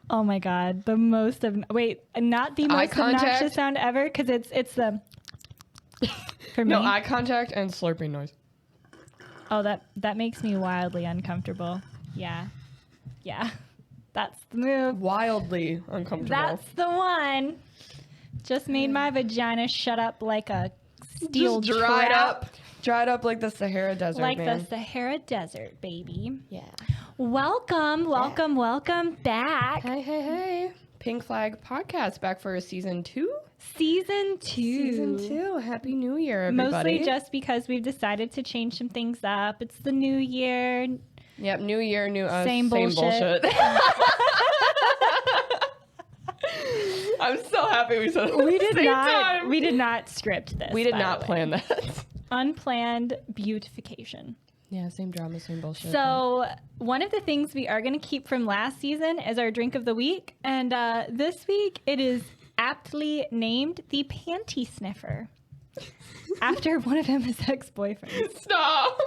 Oh my God. The most not the most obnoxious sound ever. Because it's the, for me. No, eye contact and slurping noise. Oh, that makes me wildly uncomfortable. Yeah. Yeah. That's the move. Wildly uncomfortable. That's the one. Just made my vagina shut up like a steel just dried trap. Dried up like the Sahara Desert, like man. the Sahara Desert, baby. Yeah. Welcome back. Hey. Pink Flag Podcast back for season 2. Season 2. Happy New Year, everybody. Mostly just because we've decided to change some things up. It's the new year. Yep, new year, new us. Same bullshit. I'm so happy we said it. We did not script this. We did not plan that. Unplanned beautification. Yeah, same drama, same bullshit. So one of the things we are going to keep from last season is our drink of the week. And this week it is aptly named the Panty Sniffer. After one of Emma's ex-boyfriends. Stop!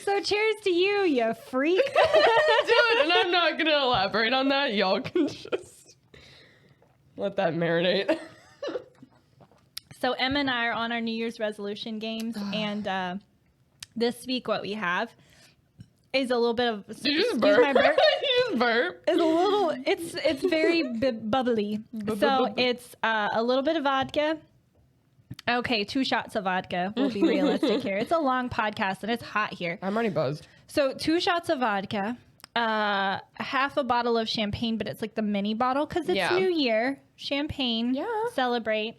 So cheers to you freak. Dude, and I'm not going to elaborate on that. Y'all can just let that marinate. So Emma and I are on our New Year's resolution games. And this week what we have is a little bit of... Did you just burp? My burp? You just burp? It's a little... It's very bubbly. So it's a little bit of vodka. Okay, 2 shots of vodka. We'll be realistic here. It's a long podcast and it's hot here. I'm already buzzed. So 2 shots of vodka, half a bottle of champagne, but it's like the mini bottle because it's New Year. Champagne. Yeah. Celebrate.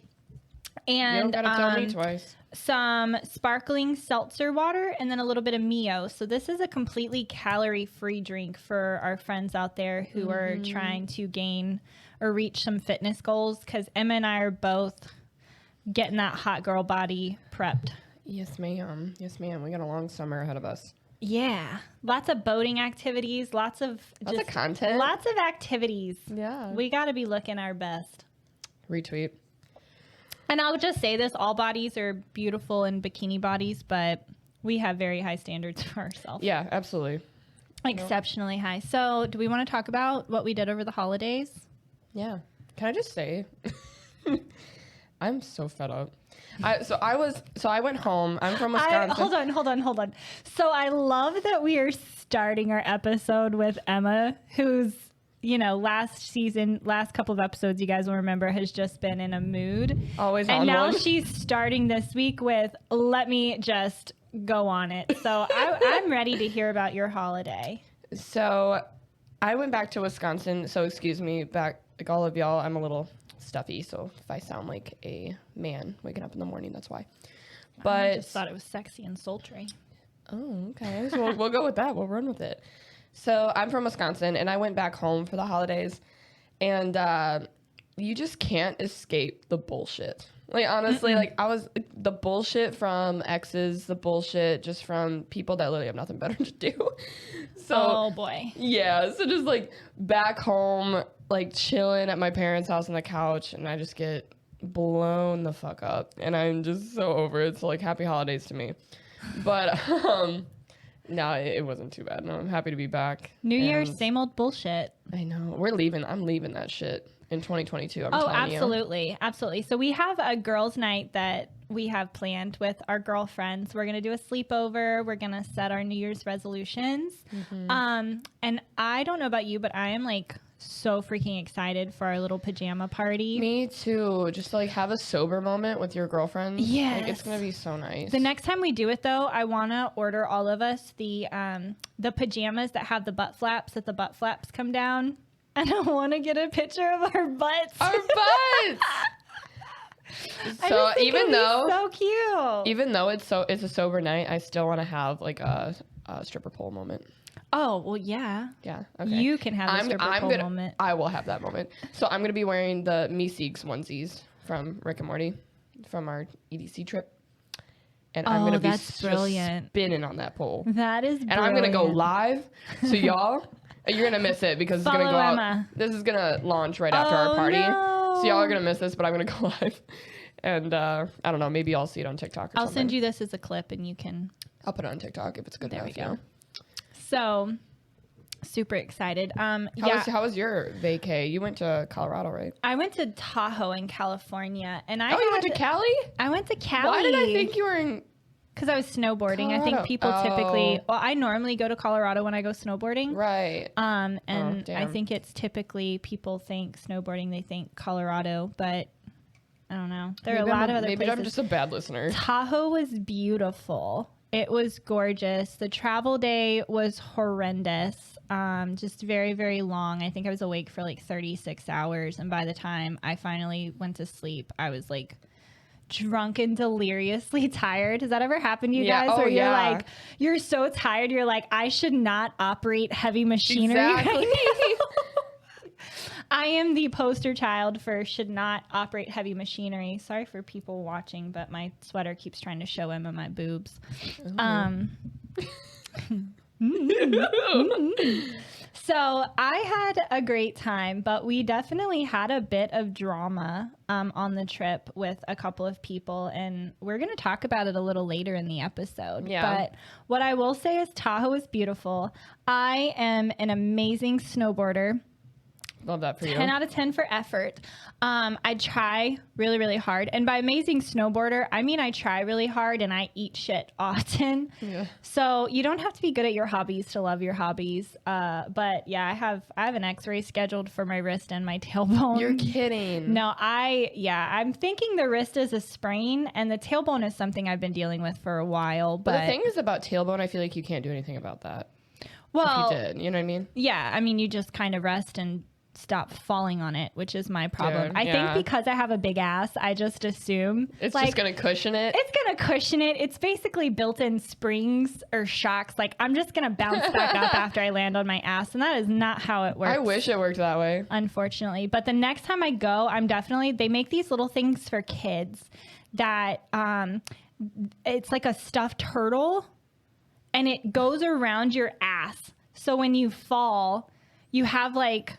And you don't gotta tell me twice. Some sparkling seltzer water and then a little bit of Mio. So this is a completely calorie-free drink for our friends out there who are trying to gain or reach some fitness goals because Emma and I are both getting that hot girl body prepped. Yes, ma'am. Yes, ma'am. We got a long summer ahead of us. Yeah. Lots of boating activities. Lots of content. Lots of activities. Yeah. We got to be looking our best. Retweet. And I'll just say this. All bodies are beautiful in bikini bodies, but we have very high standards for ourselves. Yeah, absolutely. Exceptionally high. So do we want to talk about what we did over the holidays? Yeah. Can I just say... I'm so fed up. I went home. I'm from Wisconsin. Hold on. So I love that we are starting our episode with Emma, who's, last couple of episodes, you guys will remember, has just been in a mood. Always on one. And now she's starting this week with, let me just go on it. So I'm ready to hear about your holiday. So I went back to Wisconsin. So excuse me, like all of y'all, I'm a little stuffy, so if I sound like a man waking up in the morning, that's why. But I just thought it was sexy and sultry. Oh, okay. So we'll go with that. We'll run with it. So I'm from Wisconsin, and I went back home for the holidays, and you just can't escape the bullshit. Like, honestly, the bullshit from exes, the bullshit just from people that literally have nothing better to do. So, oh, boy. Yeah. So just, back home, chilling at my parents' house on the couch, and I just get blown the fuck up. And I'm just so over it. So, happy holidays to me. But, no, it wasn't too bad. No, I'm happy to be back. New Year's, same old bullshit. I know. We're leaving. I'm leaving that shit. In 2022, I'm telling you. Absolutely. So we have a girls' night that we have planned with our girlfriends. We're going to do a sleepover. We're going to set our New Year's resolutions. Mm-hmm. And I don't know about you, but I am so freaking excited for our little pajama party. Me too. Just have a sober moment with your girlfriends. Yeah. It's going to be so nice. The next time we do it though, I want to order all of us the pajamas that have the butt flaps, that the butt flaps come down. And I want to get a picture of our butts. Our butts! So even though so cute. Even though it's a sober night, I still want to have a stripper pole moment. Oh, well, yeah. Yeah. Okay. You can have a stripper pole moment. I will have that moment. So I'm going to be wearing the Meeseeks onesies from Rick and Morty from our EDC trip. And I'm going to be just spinning on that pole. That is brilliant. And I'm going to go live. So y'all... You're going to miss it because it's going to go Emma. out. This is going to launch right after our party. No. So y'all are going to miss this, but I'm going to go live. And I don't know, maybe I'll see it on TikTok or something. I'll send you this as a clip and you can... I'll put it on TikTok if it's good enough. There we go. So Super excited. How was your vacay? You went to Colorado, right? I went to Tahoe in California, and you went to Cali? I went to Cali. Why did I think you were in? Because I was snowboarding. Colorado. I think people typically. Well, I normally go to Colorado when I go snowboarding. Right. And I think it's typically people think snowboarding, they think Colorado, but I don't know. There are a lot of other places. Maybe I'm just a bad listener. Tahoe was beautiful. It was gorgeous. The travel day was horrendous. Just very, very long. I think I was awake for like 36 hours. And by the time I finally went to sleep, I was like drunk and deliriously tired. Has that ever happened to you guys? Where you're like, you're so tired. You're like, I should not operate heavy machinery right now. I am the poster child for should not operate heavy machinery. Sorry for people watching, but my sweater keeps trying to show Emma my boobs. So I had a great time, but we definitely had a bit of drama on the trip with a couple of people, and we're going to talk about it a little later in the episode. Yeah. But what I will say is Tahoe is beautiful. I am an amazing snowboarder. Love that for you. 10 out of 10 for effort. I try really, really hard. And by amazing snowboarder, I mean I try really hard and I eat shit often. Yeah. So you don't have to be good at your hobbies to love your hobbies. But yeah, I have an x-ray scheduled for my wrist and my tailbone. You're kidding. No, I'm thinking the wrist is a sprain and the tailbone is something I've been dealing with for a while. But the thing is about tailbone, I feel like you can't do anything about that. Well, if you did, you know what I mean? Yeah, I mean, you just kind of rest and stop falling on it, which is my problem. Dude, I think because I have a big ass, I just assume it's just gonna cushion it. It's gonna cushion it. It's basically built-in springs or shocks. Like I'm just gonna bounce back up after I land on my ass, and that is not how it works. I wish it worked that way, unfortunately. But the next time I go, they make these little things for kids that it's like a stuffed turtle, and it goes around your ass. So when you fall, you have like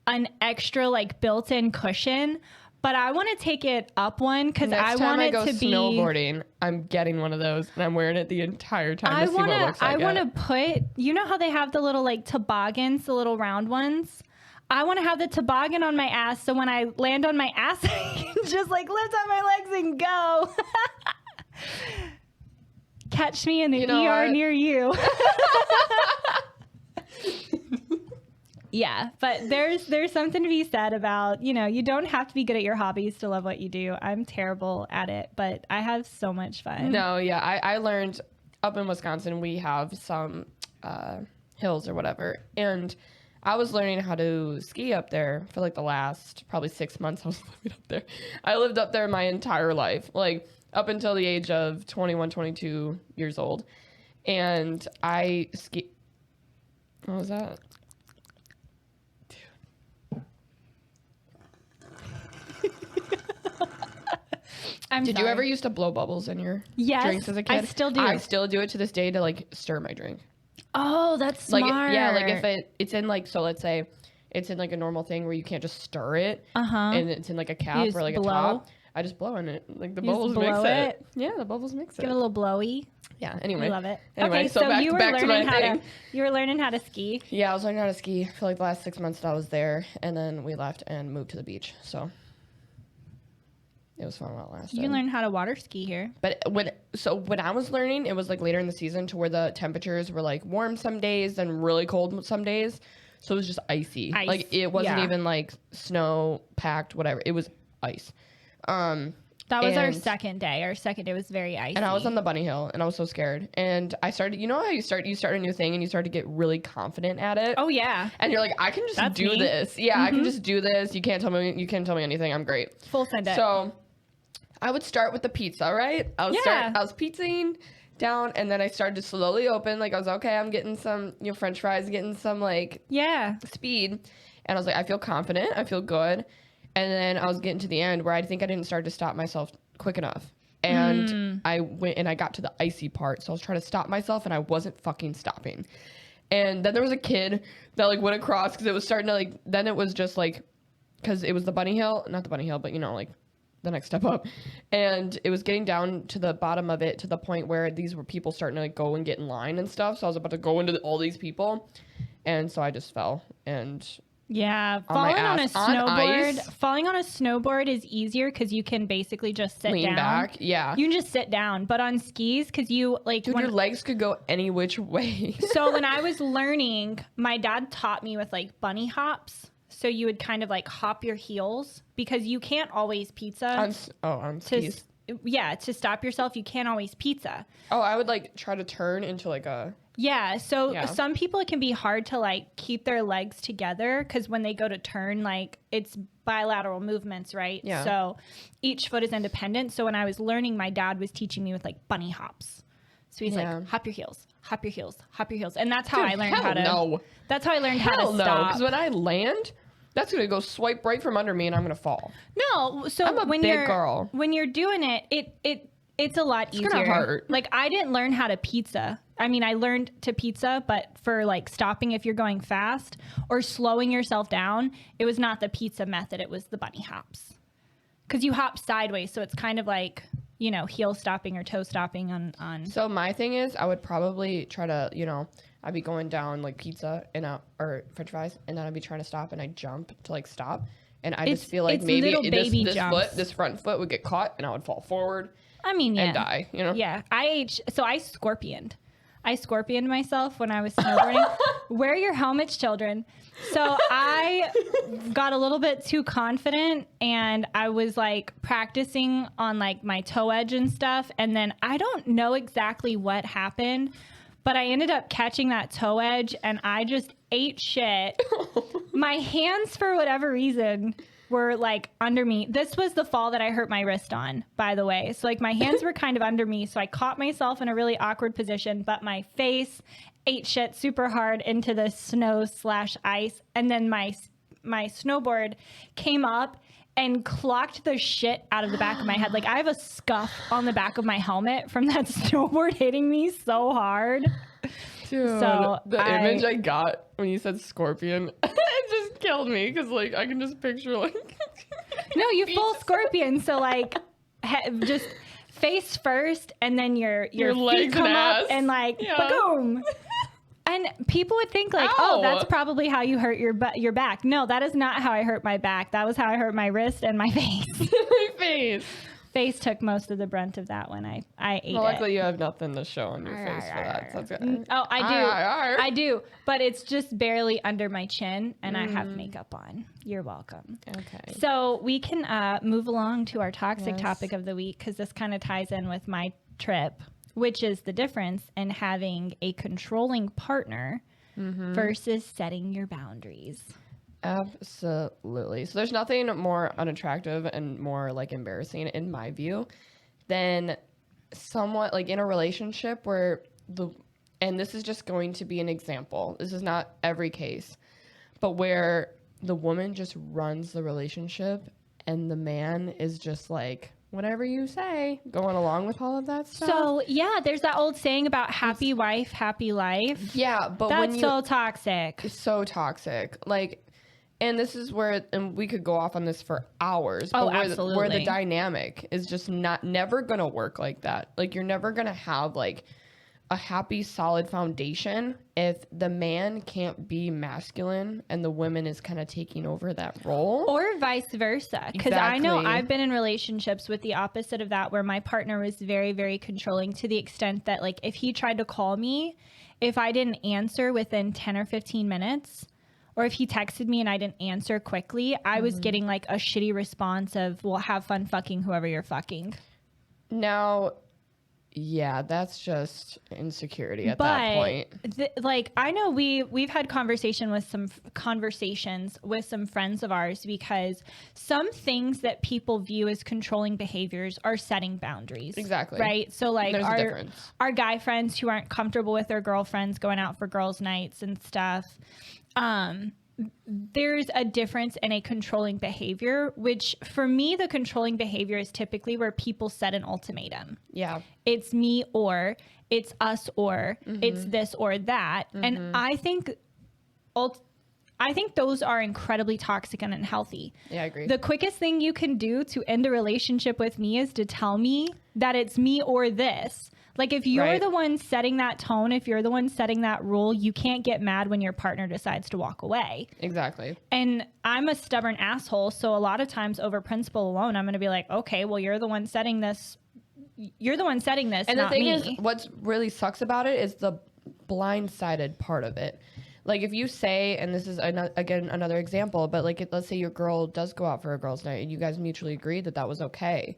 an extra like built-in cushion, but I want to take it up one because I want it to be snowboarding. I'm getting one of those and I'm wearing it the entire time to see what it looks like. I want to put, you know how they have the little like toboggans, the little round ones? I want to have the toboggan on my ass so when I land on my ass, I can just like lift up my legs and go. Catch me in the ER near you. Yeah, but there's something to be said about, you don't have to be good at your hobbies to love what you do. I'm terrible at it, but I have so much fun. No, yeah, I learned up in Wisconsin, we have some hills or whatever, and I was learning how to ski up there for like the last probably 6 months I was living up there. I lived up there my entire life, like up until the age of 21, 22 years old, and I ski. What was that? Did you ever used to blow bubbles in your drinks as a kid? I still do. I still do it to this day to like stir my drink. Oh, that's smart. Like if it's in like, so let's say it's in like a normal thing where you can't just stir it, and it's in like a cap or like a top. I just blow in it. Like the bubbles mix it. Yeah, the bubbles mix it. Give it a little blowy. Yeah. Anyway, I love it. Anyway, okay, so back you were to learning my thing. You were learning how to ski. Yeah, I was learning how to ski for like the last 6 months that I was there, and then we left and moved to the beach. So. It was fun while it lasted. You can learn how to water ski here. But when I was learning, it was like later in the season to where the temperatures were like warm some days and really cold some days. So it was just icy. Like it wasn't even like snow packed, whatever. It was ice. That was our second day. Our second day was very icy. And I was on the bunny hill and I was so scared. And I started, you know how you start a new thing and you start to get really confident at it. Oh yeah. And you're like, I can just do this. Yeah, I can just do this. You can't tell me anything. I'm great. Full send it. So I would start with the pizza, right? I was pizzaing down, and then I started to slowly open. Like I was okay. I'm getting some, French fries, getting some like speed, and I was like, I feel confident. I feel good. And then I was getting to the end where I think I didn't start to stop myself quick enough, and I went and I got to the icy part. So I was trying to stop myself, and I wasn't fucking stopping. And then there was a kid that like went across because it was starting to like. Then it was just like, because it was the bunny hill, not the bunny hill, but like. The next step up, and it was getting down to the bottom of it to the point where these were people starting to like go and get in line and stuff. So I was about to go into all these people, And so I just fell and Yeah, on my ass on ice. Falling on a snowboard is easier because you can basically just sit Lean down. back. Yeah. You can just sit down. But on skis, because you like, Dude, your legs could go any which way. So when I was learning, my dad taught me with like bunny hops. So you would kind of like hop your heels because you can't always pizza. On skis. To stop yourself, you can't always pizza. Oh, I would like try to turn into like a. Yeah, so some people, it can be hard to like keep their legs together because when they go to turn, like it's bilateral movements, right? Yeah. So each foot is independent. So when I was learning, my dad was teaching me with like bunny hops. So he's like, hop your heels, hop your heels, hop your heels. And that's how I learned how to. No. That's how I learned how to stop. Because when I land, that's going to go swipe right from under me and I'm going to fall. No, so I'm a when big you're girl. When you're doing it, it's a lot easier. It's gonna hurt. Like I didn't learn how to pizza. I mean, I learned to pizza, but for like stopping if you're going fast or slowing yourself down, it was not the pizza method. It was the bunny hops. Because you hop sideways, so it's kind of like, you know, heel stopping or toe stopping on. So my thing is, I would probably try to, I'd be going down like pizza or French fries, and then I'd be trying to stop, and I'd jump to like stop, and I just feel like maybe this front foot would get caught, and I would fall forward. I mean, yeah. And die, Yeah. I scorpioned. I scorpioned myself when I was snowboarding. Wear your helmets, children. So I got a little bit too confident and I was like practicing on like my toe edge and stuff. And then I don't know exactly what happened, but I ended up catching that toe edge and I just ate shit. My hands, for whatever reason, were like under me. This was the fall that I hurt my wrist on, by the way. So like my hands were kind of under me. So I caught myself in a really awkward position, but my face ate shit super hard into the snow/ice. And then my snowboard came up and clocked the shit out of the back of my head. Like I have a scuff on the back of my helmet from that snowboard hitting me so hard. Dude, so the image I got when you said scorpion, it just killed me because like I can just picture like. No, you full scorpion. So like, just face first, and then your feet come up and like boom. And people would think like, oh, that's probably how you hurt your back. No, that is not how I hurt my back. That was how I hurt my wrist and my face. My face took most of the brunt of that one. I ate well, luckily you have nothing to show on your face for that. So that's good. Oh, I do. But it's just barely under my chin, and I have makeup on. You're welcome. Okay. So we can move along to our toxic topic of the week, because this kind of ties in with my trip, which is the difference in having a controlling partner versus setting your boundaries. Absolutely. So there's nothing more unattractive and more like embarrassing in my view than somewhat like in a relationship where and this is just going to be an example. This is not every case, but where the woman just runs the relationship and the man is just like, whatever you say, going along with all of that stuff. So yeah, there's that old saying about happy wife, happy life. Yeah, but that's so toxic. It's so toxic. Like, and this is where, and we could go off on this for hours. But absolutely. Where the dynamic is just never gonna work like that. Like, you're never gonna have like a happy, solid foundation if the man can't be masculine and the woman is kind of taking over that role. Or vice versa. Because I know I've been in relationships with the opposite of that, where my partner was very, very controlling, to the extent that like if he tried to call me, if I didn't answer within 10 or 15 minutes, or if he texted me and I didn't answer quickly, I was getting like a shitty response of, well, have fun fucking whoever you're fucking. Now, yeah, that's just insecurity at that point. Like, I know we've had conversations with some friends of ours, because some things that people view as controlling behaviors are setting boundaries. Exactly. Right? So like There's our guy friends who aren't comfortable with their girlfriends going out for girls' nights and stuff, there's a difference in a controlling behavior, which for me, the controlling behavior is typically where people set an ultimatum. Yeah. It's me, or it's us, or it's this or that. And I think I think those are incredibly toxic and unhealthy. Yeah, I agree. The quickest thing you can do to end a relationship with me is to tell me that it's me or this. Like, if you're the one setting that tone, if you're the one setting that rule, you can't get mad when your partner decides to walk away. Exactly. And I'm a stubborn asshole. So a lot of times over principle alone, I'm going to be like, okay, well, you're the one setting this. You're the one setting this, and not the thing me. is, what really sucks about it is the blindsided part of it. Like, if you say, and this is again another example, but like, let's say your girl does go out for a girls' night and you guys mutually agreed that that was okay.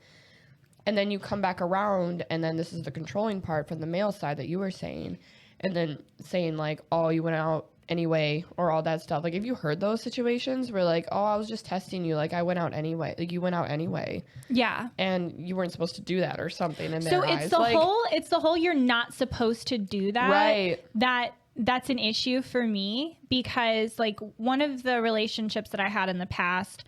And then you come back around, and then this is the controlling part from the male side that you were saying, and then saying like, oh, you went out anyway, or all that stuff. Like, if you heard those situations where like, oh, I was just testing you, like I went out anyway, like you went out anyway. Yeah. And you weren't supposed to do that or something in their So eyes. it's the whole you're not supposed to do that. Right. That's an issue for me, because like one of the relationships that I had in the past,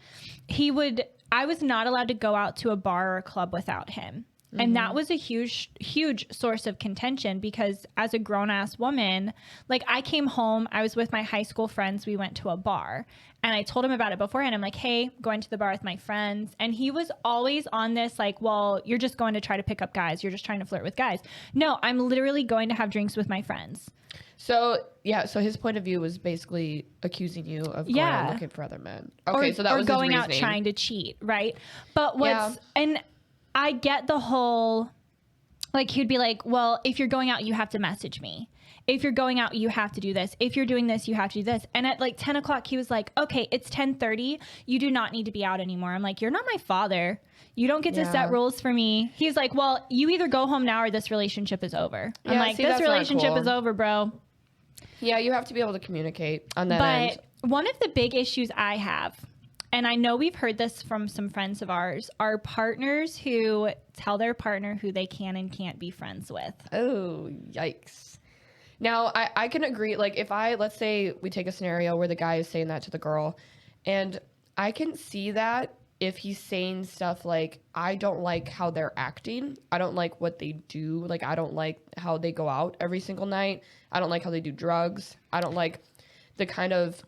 I was not allowed to go out to a bar or a club without him. Mm-hmm. And that was a huge source of contention, because as a grown ass woman, like I came home, I was with my high school friends. We went to a bar and I told him about it beforehand. I'm like, hey, going to the bar with my friends. And he was always on this, like, well, you're just going to try to pick up guys. You're just trying to flirt with guys. No, I'm literally going to have drinks with my friends. So, yeah, so his point of view was basically accusing you of going out looking for other men. Okay, so that was going his out reasoning. trying to cheat, right? But and I get the whole, like, he'd be like, well, if you're going out, you have to message me. If you're going out, you have to do this. If you're doing this, you have to do this. And at like 10 o'clock, he was like, okay, it's 10:30. You do not need to be out anymore. I'm like, you're not my father. You don't get to set rules for me. He's like, well, you either go home now or this relationship is over. I'm like, this relationship is over, bro. Yeah, you have to be able to communicate on that end. But one of the big issues I have, and I know we've heard this from some friends of ours, are partners who tell their partner who they can and can't be friends with. Oh, yikes. Now, I can agree. Like, let's say we take a scenario where the guy is saying that to the girl, and I can see that if he's saying stuff like, I don't like how they're acting. I don't like what they do. Like, I don't like how they go out every single night. I don't like how they do drugs. I don't like the kind of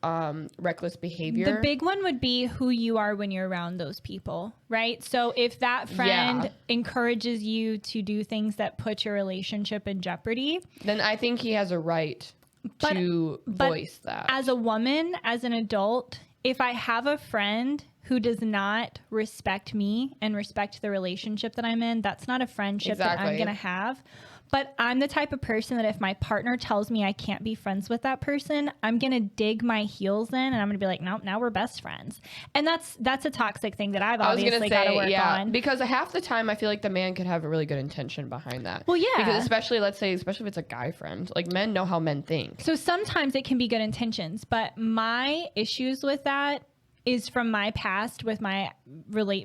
reckless behavior. The big one would be who you are when you're around those people, right? So if that friend encourages you to do things that put your relationship in jeopardy, then I think he has a right to voice that. As a woman, as an adult, if I have a friend who does not respect me and respect the relationship that I'm in, that's not a friendship that I'm going to have. But I'm the type of person that if my partner tells me I can't be friends with that person, I'm going to dig my heels in and I'm going to be like, nope, now we're best friends. And that's a toxic thing that I've obviously got to work on. Because half the time I feel like the man could have a really good intention behind that. Well, yeah. Because especially if it's a guy friend, like men know how men think. So sometimes it can be good intentions, but my issues with that is from my past with my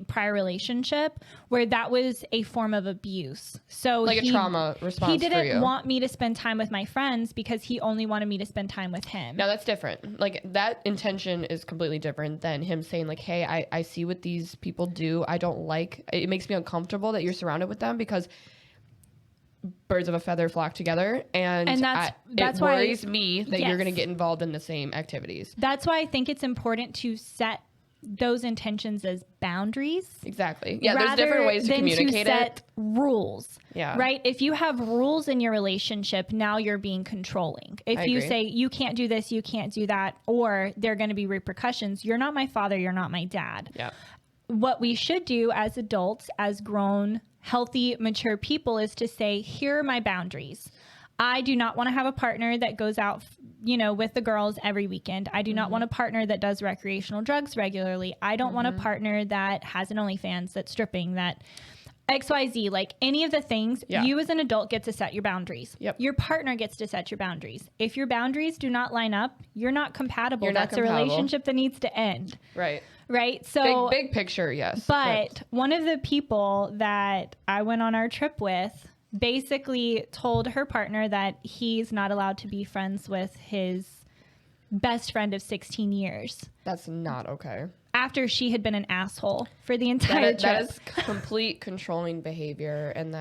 prior relationship, where that was a form of abuse. So like a trauma response. He didn't want me to spend time with my friends because he only wanted me to spend time with him. Now that's different. Like, that intention is completely different than him saying like, hey, I see what these people do. I don't like, it makes me uncomfortable that you're surrounded with them, because birds of a feather flock together, and it worries me that you're going to get involved in the same activities. That's why I think it's important to set those intentions as boundaries. Exactly. Yeah, there's different ways to communicate set rules. Yeah. Right? If you have rules in your relationship, now you're being controlling. If you say you can't do this, you can't do that, or there are going to be repercussions, you're not my father, you're not my dad. Yeah. What we should do as adults, as grown, healthy, mature people, is to say, here are my boundaries. I do not want to have a partner that goes out, with the girls every weekend. I do not want a partner that does recreational drugs regularly. I don't want a partner that has an OnlyFans, that's stripping, that XYZ, like any of the things. You as an adult get to set your boundaries. Yep. Your partner gets to set your boundaries. If your boundaries do not line up, you're not compatible. That's a relationship that needs to end. Right. So big picture. Yes. But one of the people that I went on our trip with basically told her partner that he's not allowed to be friends with his best friend of 16 years. That's not okay. After she had been an asshole for the entire trip. That is complete controlling behavior, and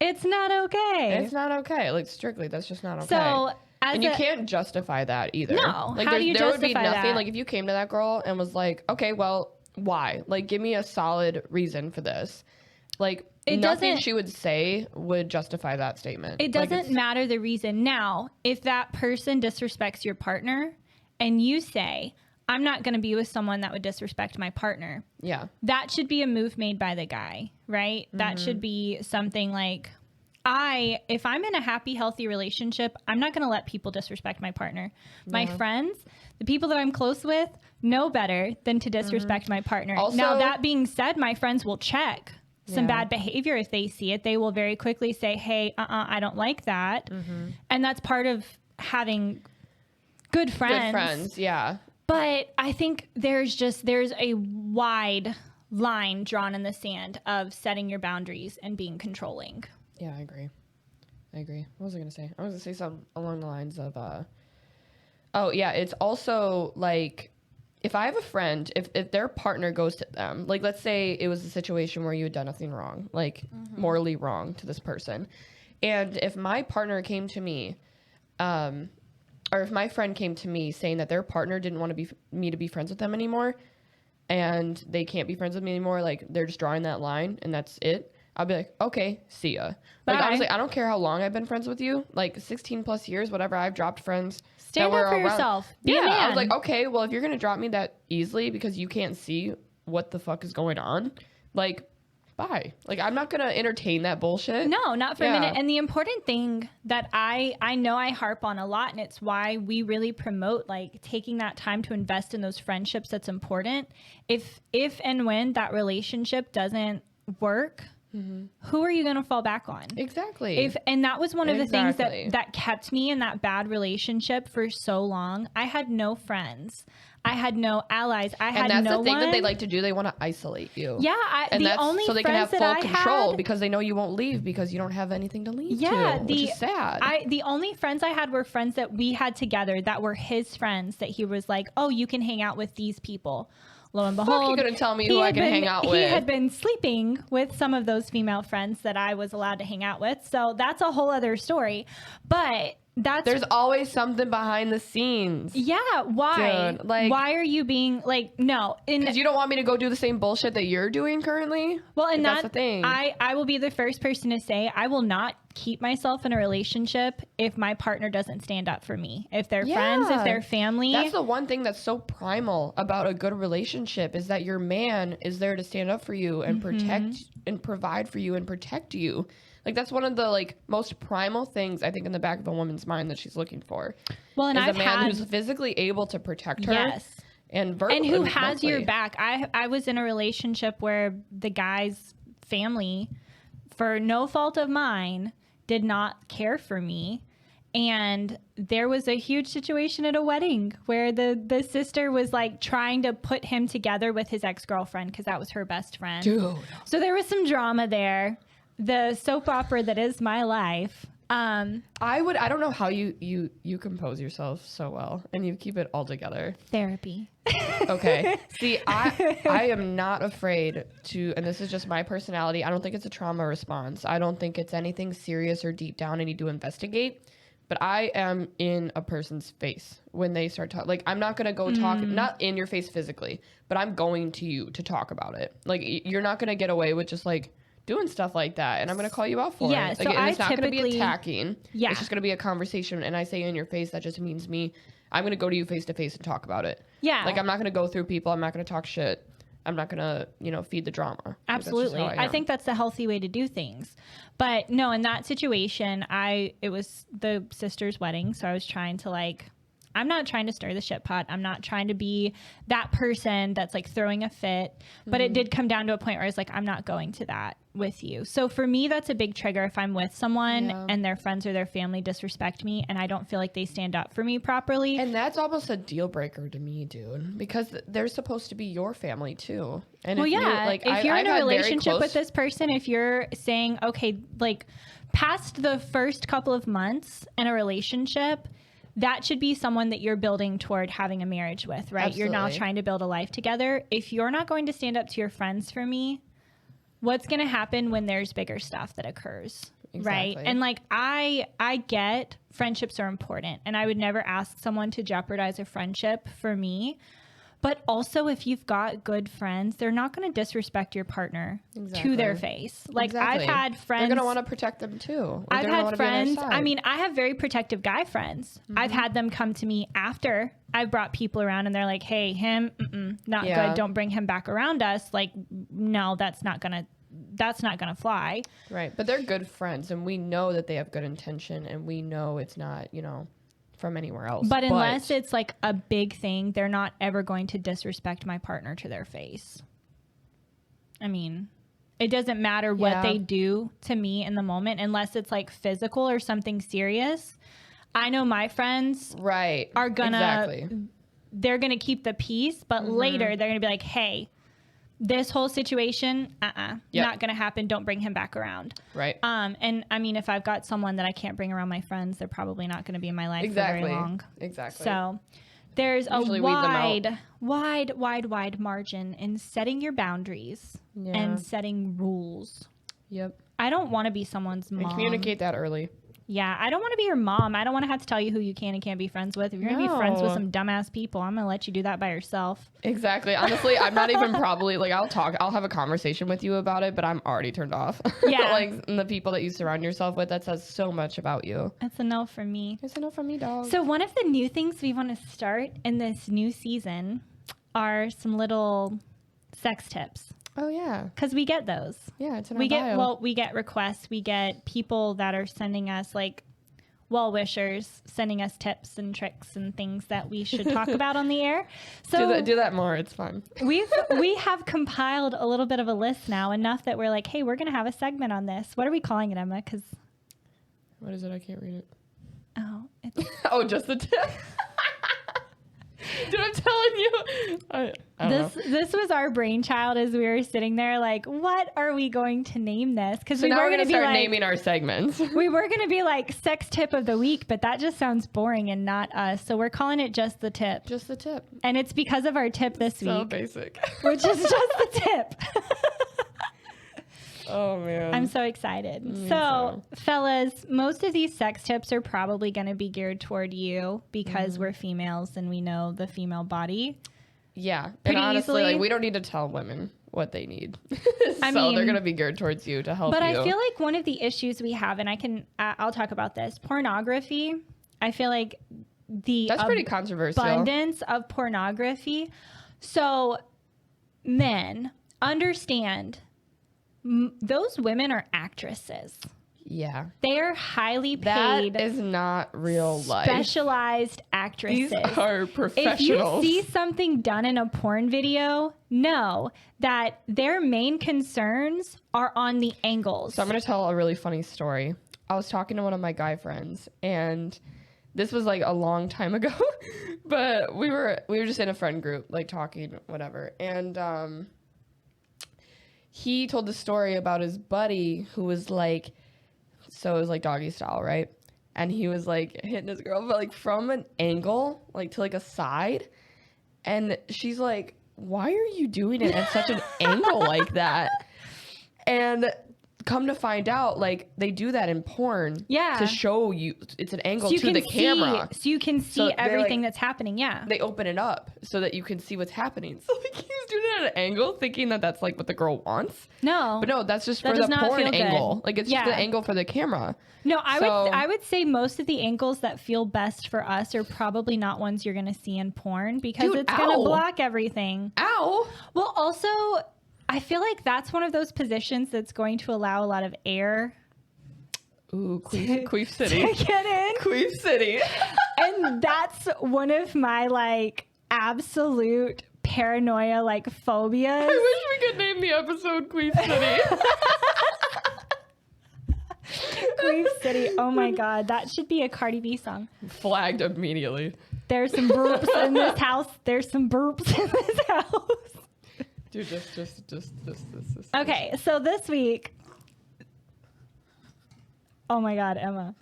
it's not okay. It's not okay. Like, strictly, that's just not okay. So And you can't justify that either. No. Like, How do you there would be justify nothing. that? Like, if you came to that girl and was like, okay, well, why? Like, give me a solid reason for this. Like, nothing she would say would justify that statement. It doesn't matter the reason. Now, if that person disrespects your partner and you say, I'm not going to be with someone that would disrespect my partner. Yeah. That should be a move made by the guy, right? That should be something like, if I'm in a happy, healthy relationship, I'm not going to let people disrespect my partner. My friends, the people that I'm close with, know better than to disrespect my partner. Also, now, that being said, my friends will check some bad behavior if they see it. They will very quickly say, hey, I don't like that. And that's part of having good friends. Good friends, yeah. But I think there's a wide line drawn in the sand of setting your boundaries and being controlling. Yeah, I agree. What was I going to say? I was going to say something along the lines of, it's also like, if I have a friend, if their partner goes to them, like, let's say it was a situation where you had done nothing wrong, like morally wrong to this person. And if my partner came to me, or if my friend came to me saying that their partner didn't want me to be friends with them anymore, and they can't be friends with me anymore, like, they're just drawing that line and that's it, I'll be like, okay, see ya. Like, honestly, I don't care how long I've been friends with you, like 16 plus years, whatever. I've dropped friends. Stand up for yourself. Be a man. I was like, okay, well, if you're going to drop me that easily because you can't see what the fuck is going on, like, bye. Like, I'm not going to entertain that bullshit. No, not for a minute. And the important thing that I know I harp on a lot, and it's why we really promote, like, taking that time to invest in those friendships, that's important. If and when that relationship doesn't work, who are you going to fall back on? Exactly. And that was one of the things that kept me in that bad relationship for so long. I had no friends. I had no allies. And that's the thing that they like to do. They want to isolate you. Yeah. So they can have full control because they know you won't leave because you don't have anything to leave to, which is sad. The only friends I had were friends that we had together that were his friends, that he was like, oh, you can hang out with these people. Lo and behold, you're gonna tell me who I can hang out with. He had been sleeping with some of those female friends that I was allowed to hang out with. So that's a whole other story. But there's always something behind the scenes. Yeah. Why? Dude, like, why are you being like, no? Because you don't want me to go do the same bullshit that you're doing currently? Well, and that's the thing. I will be the first person to say I will not keep myself in a relationship if my partner doesn't stand up for me. If they're friends, if they're family. That's the one thing that's so primal about a good relationship, is that your man is there to stand up for you and protect and provide for you and protect you. Like, that's one of the, like, most primal things, I think, in the back of a woman's mind that she's looking for. Well, and is a man who's physically able to protect her. Yes. And verbally. And who has your back. I was in a relationship where the guy's family, for no fault of mine, did not care for me. And there was a huge situation at a wedding where the sister was, like, trying to put him together with his ex-girlfriend because that was her best friend. Dude. So there was some drama there. The soap opera that is my life. I don't know how you compose yourself so well and you keep it all together. Therapy. Okay. See, I am not afraid to, and this is just my personality. I don't think it's a trauma response. I don't think it's anything serious or deep down I need to investigate. But I am in a person's face when they start talking. Like, I'm not going to go talk, not in your face physically, but I'm going to you to talk about it. Like, you're not going to get away with just, like, doing stuff like that, and I'm going to call you out for it. Like, so it's not going to be attacking. Yeah. It's just going to be a conversation, and I say in your face, that just means I'm going to go to you face to face and talk about it. Yeah. Like, I'm not going to go through people. I'm not going to talk shit. I'm not going to, feed the drama. Absolutely. I think that's the healthy way to do things. But no, in that situation, it was the sister's wedding, so I was trying to, like, I'm not trying to stir the shit pot. I'm not trying to be that person that's, like, throwing a fit. But it did come down to a point where I was like, I'm not going to that with you. So for me, that's a big trigger if I'm with someone and their friends or their family disrespect me and I don't feel like they stand up for me properly. And that's almost a deal breaker to me, dude, because they're supposed to be your family too. And if you're in a relationship with this person, if you're saying, okay, like, past the first couple of months in a relationship, that should be someone that you're building toward having a marriage with, right? Absolutely. You're now trying to build a life together. If you're not going to stand up to your friends for me, what's going to happen when there's bigger stuff that occurs? right? And like I get friendships are important, and I would never ask someone to jeopardize a friendship for me. But also, if you've got good friends, they're not going to disrespect your partner to their face. Like, I've had friends. They're going to want to protect them, too. Like, I've had friends. I mean, I have very protective guy friends. I've had them come to me after I've brought people around, and they're like, hey, him, not good. Don't bring him back around us. Like, no, that's not going to fly. Right. But they're good friends, and we know that they have good intention, and we know it's not, from anywhere else. But unless it's like a big thing, they're not ever going to disrespect my partner to their face. I mean, it doesn't matter what they do to me in the moment, unless it's like physical or something serious. I know my friends are gonna, they're gonna keep the peace, but later they're gonna be like, hey, this whole situation, not going to happen. Don't bring him back around. Right. And I mean, if I've got someone that I can't bring around my friends, they're probably not going to be in my life for very long. Exactly. So there's a wide margin in setting your boundaries and setting rules. Yep. I don't want to be someone's mom. And communicate that early. Yeah, I don't want to be your mom. I don't want to have to tell you who you can and can't be friends with. If you're going to be friends with some dumbass people, I'm going to let you do that by yourself. Exactly. Honestly, I'm not even probably, like, I'll have a conversation with you about it, but I'm already turned off. Yeah. Like, the people that you surround yourself with, that says so much about you. It's a no for me. It's a no from me, dog. So one of the new things we want to start in this new season are some little sex tips. Oh, yeah. Because we get those. Yeah, it's in our bio. We get requests. We get people that are sending us, like, well-wishers, sending us tips and tricks and things that we should talk about on the air. So do that more. It's fun. We have compiled a little bit of a list now, enough that we're like, hey, we're going to have a segment on this. What are we calling it, Emma? Because what is it? I can't read it. Oh, it's just the tip. Dude, I'm telling you. I don't know. This was our brainchild as we were sitting there like, what are we going to name this? Because we now were going to be start like, naming our segments. We were going to be like sex tip of the week, but that just sounds boring and not us. So we're calling it just the tip. Just the tip. And it's because of our tip this week. So basic. Which is just the tip. Oh, man. I'm so excited. So, fellas, most of these sex tips are probably going to be geared toward you because we're females and we know the female body. Yeah. Pretty and honestly, easily. like, we don't need to tell women what they need. I mean, they're going to be geared towards you to help you. But I feel like one of the issues we have, and I'll talk about this, pornography. I feel like that's pretty controversial. Abundance of pornography. So, men, understand those women are actresses. Yeah. They are highly paid. That is not real life. Specialized actresses. These are professionals. If you see something done in a porn video, know that their main concerns are on the angles. So I'm going to tell a really funny story. I was talking to one of my guy friends, and this was like a long time ago, but we were just in a friend group, like talking, whatever. And he told the story about his buddy who was like, so it was like doggy style, right? And he was like hitting his girl, but like from an angle, like to like a side. And she's like, why are you doing it at such an angle like that? And come to find out, like, they do that in porn to show you it's an angle to the camera. So you can see everything that's happening, They open it up so that you can see what's happening. So, like, he was doing it at an angle, thinking that that's, like, what the girl wants. No. But no, that's just for the porn angle. Like, it's just the angle for the camera. No, I would say most of the angles that feel best for us are probably not ones you're going to see in porn because it's going to block everything. Ow! Well, also, I feel like that's one of those positions that's going to allow a lot of air. Ooh, Queef City. To get in. Queef City. And that's one of my, like, absolute paranoia, like, phobias. I wish we could name the episode Queef City. Queef City. Oh, my God. That should be a Cardi B song. Flagged immediately. There's some burps in this house. There's some burps in this house. Dude, just. Okay, so this week, oh my God, Emma.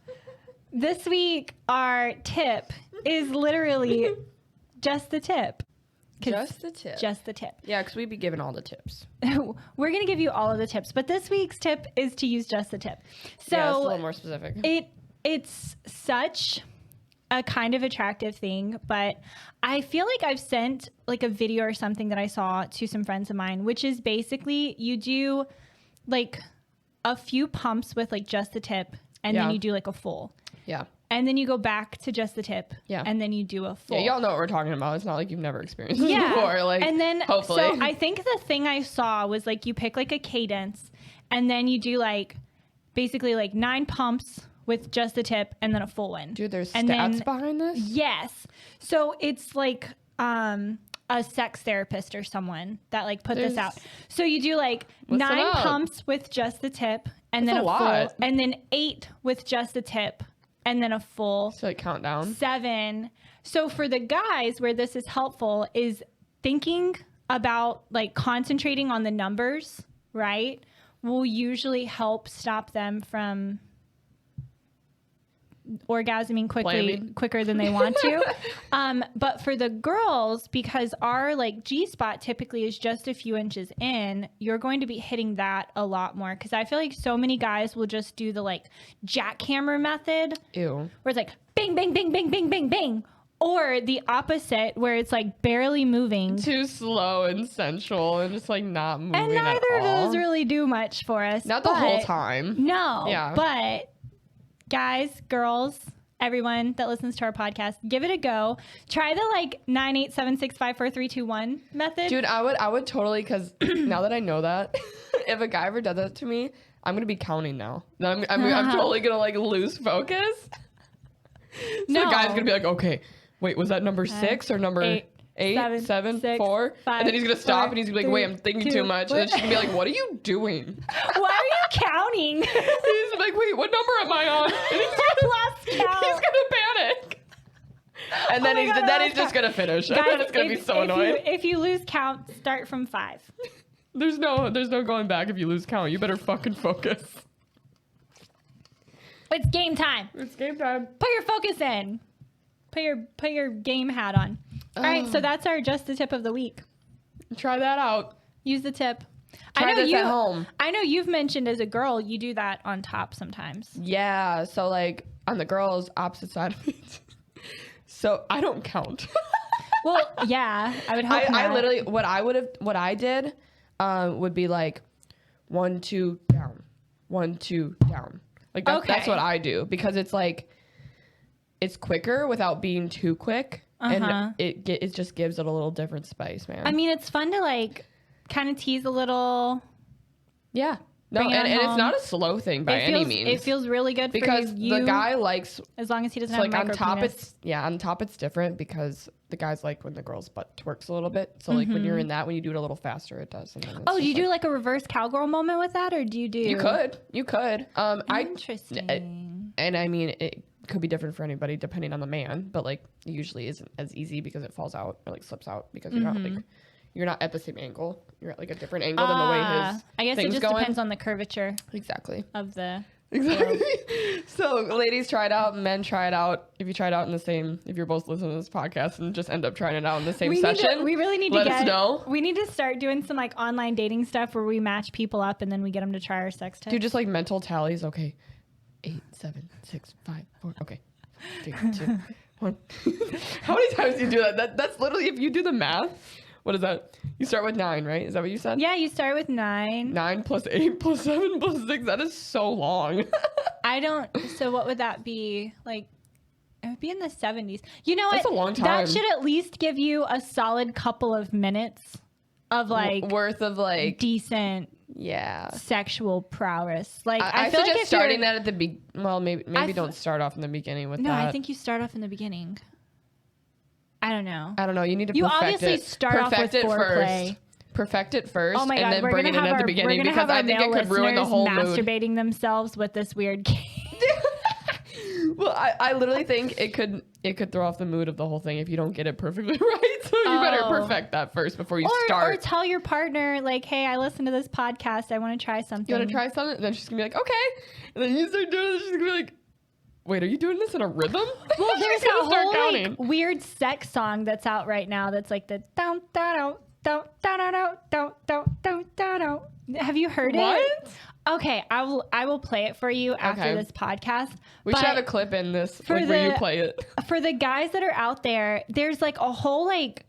This week, our tip is literally just the tip. Just the tip. Just the tip. Yeah, because we'd be giving all the tips. We're going to give you all of the tips, but this week's tip is to use just the tip. So yeah, it's a little more specific. It's such a kind of attractive thing, but I feel like I've sent like a video or something that I saw to some friends of mine, which is basically you do like a few pumps with like just the tip, and then you do like a full. Yeah. And then you go back to just the tip. Yeah. And then you do a full. Yeah, y'all know what we're talking about. It's not like you've never experienced this before. Like, and then, hopefully. So I think the thing I saw was like you pick like a cadence, and then you do like basically like 9 pumps with just the tip and then a full one. Dude, there's and stats behind this? Yes. So it's like a sex therapist or someone that like put this out. So you do like 9 pumps with just the tip and then a full, and then 8 with just the tip and then a full. So like countdown. 7. So for the guys, where this is helpful is thinking about like concentrating on the numbers, right? Will usually help stop them from orgasming quicker than they want to. But for the girls, because our like G-spot typically is just a few inches in, you're going to be hitting that a lot more. Because I feel like so many guys will just do the like jackhammer method. Ew. Where it's like bang, bang, bang, bang, bang, bang, bang. Or the opposite, where it's like barely moving. Too slow and sensual and just like not moving and neither at all. of those really do much for us. Not the whole time. No. Yeah. But guys, girls, everyone that listens to our podcast, give it a go. Try the like 9, 8, 7, 6, 5, 4, 3, 2, 1 method. Dude, I would totally, because now that I know that, if a guy ever does that to me, I'm gonna be counting now. I'm totally gonna like lose focus. So the guy's gonna be like, okay, wait, was that number 6 or number 8, 7, 6, 4? 5, and then he's gonna stop and he's gonna be like, wait, I'm thinking too much. And then she's gonna be like, what are you doing? Why are you counting? He's like, wait, what number am I on? And he's gonna panic. And then he's just gonna finish. Guys, and then it's gonna be so annoying. If you lose count, start from 5. There's no going back if you lose count. You better fucking focus. It's game time. It's game time. Put your focus in. Put your game hat on. All right, so that's our just the tip of the week. Try that out. Use the tip. Try this at home. I know you've mentioned as a girl you do that on top sometimes. Yeah, so like on the girls' opposite side of it. So I don't count. Well, yeah, I would hope not. I literally what I did would be like 1, 2 down, 1, 2 down. Like that's what I do, because it's like it's quicker without being too quick, and it just gives it a little different spice, man. I mean, it's fun to like kind of tease a little. Yeah. No, and it's not a slow thing by any means. It feels really good because for you. The guy likes, as long as he doesn't have like a on top penis. on top it's different, because the guys like when the girl's butt twerks a little bit. So like when you're in that, when you do it a little faster, it does. And do you do like a reverse cowgirl moment with that, or do you do? You could. Interesting. And I mean, it could be different for anybody depending on the man, but like it usually isn't as easy because it falls out or like slips out because you're not at the same angle. You're at like a different angle than the way his I guess it just depends on the curvature. Exactly. Of the. Exactly. So ladies, try it out. Men, try it out. If you try it out if you're both listening to this podcast and just end up trying it out in the same session, we really need let to us know. We need to start doing some like online dating stuff where we match people up and then we get them to try our sex test. Do just like mental tallies. Okay. 8, 7, 6, 5, 4. Okay. 3, 2, 1. How many times do you do that? That's literally, if you do the math, what is that? You start with 9, right? Is that what you said? Yeah, you start with 9. 9 plus 8 plus 7 plus 6. That is so long. So what would that be? Like, it would be in the 70s. You know what? That's a long time. That should at least give you a solid couple of minutes of like worth of like decent sexual prowess. Like I feel like starting that at the maybe don't start off in the beginning with that. No, I think you start off in the beginning. I don't know. You need to you perfect obviously it. Start perfect off with it foreplay. First. Perfect it first, oh my God, and then bring it in at the beginning, because I think it could ruin the whole mood. Masturbating themselves with this weird game. Well, I literally think it could throw off the mood of the whole thing if you don't get it perfectly right. So you better perfect that first before you start. Or tell your partner, like, hey, I listened to this podcast. I want to try something. You want to try something? And then she's going to be like, okay. And then you start doing it. She's going to be like, wait, are you doing this in a rhythm? Well, there's She's gonna a start whole counting. like weird sex song that's out right now. That's like the down down down down down down down down down. Have you heard it? What? Okay, I will play it for you after Okay. this podcast. We should have a clip in this like, where you play it. For the guys that are out there, there's like a whole like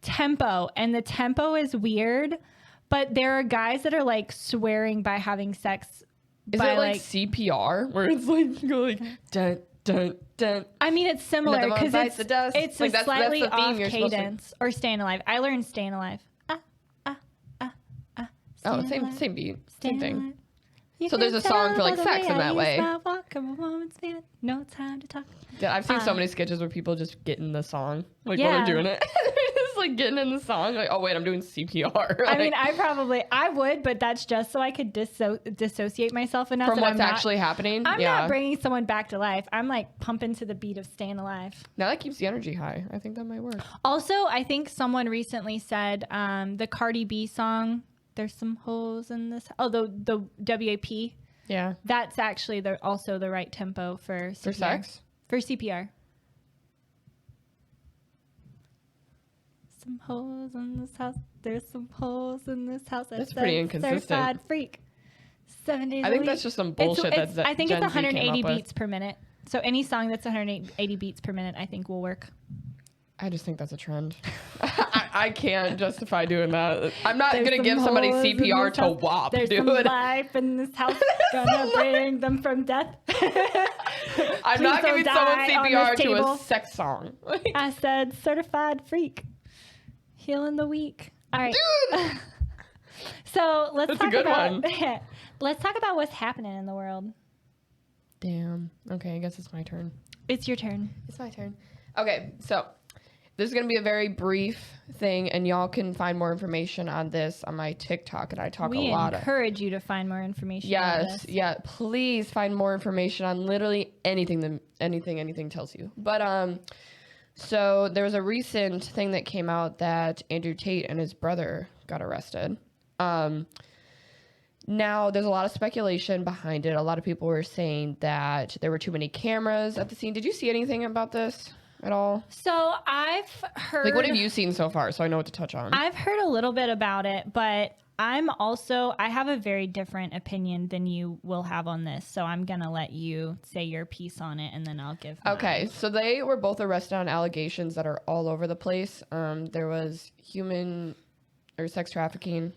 tempo, and the tempo is weird, but there are guys that are like swearing by having sex. Is by, it like CPR where it's like you go like dun dun dun? I mean, it's similar Another one because bites the dust. it's Like, a that's slightly the theme off you're supposed to- cadence. Or Staying Alive. I learned Staying Alive. Oh, Staying Alive, same beat, Staying same thing. Alive. You So there's can a song for, tell like, by the sex in I that use way. my walk, I'm a woman's man. No time to talk. Yeah, I've seen so many sketches where people just get in the song, like Yeah. while they're doing it. They're just like getting in the song, like, oh wait, I'm doing CPR. I mean, Like, I would, but that's just so I could dissociate myself enough from that what's I'm not, actually happening. I'm yeah. not bringing someone back to life. I'm like pumping to the beat of Staying Alive. Now that keeps the energy high. I think that might work. Also, I think someone recently said the Cardi B song, There's Some Holes in This. Oh, the WAP. Yeah. That's actually also the right tempo for CPR. For sex? For CPR. Some holes in this house. There's some holes in this house. That's pretty inconsistent. Certified freak. 7 days I a think week. that's just some bullshit that's I think Gen it's Z came 180 up with. beats per minute. So any song that's 180 beats per minute, I think will work. I just think that's a trend. I can't justify doing that. I'm not There's gonna some give somebody holes in CPR this to house. WAP, There's dude. some life in this house. Gonna bring them from death. I'm Please not don't giving someone die on CPR this to table. a sex song. Like, I said certified freak. Healing the weak. All right. dude. So let's That's a talk good about one. let's talk about what's happening in the world. Damn. Okay, I guess it's my turn. It's your turn. It's my turn. Okay, so this is going to be a very brief thing, and y'all can find more information on this on my TikTok, and I talk We a lot. encourage you to find more information. on Yes, this. yeah. Please find more information on literally anything anything tells you. But so there was a recent thing that came out that Andrew Tate and his brother got arrested. Now there's a lot of speculation behind it. A lot of people were saying that there were too many cameras at the scene. Did you see anything about this at all? So I've heard. Like, what have you seen so far? So I know what to touch on. I've heard a little bit about it, but I have a very different opinion than you will have on this. So I'm going to let you say your piece on it, and then I'll give mine. Okay, so they were both arrested on allegations that are all over the place. There was human or sex trafficking.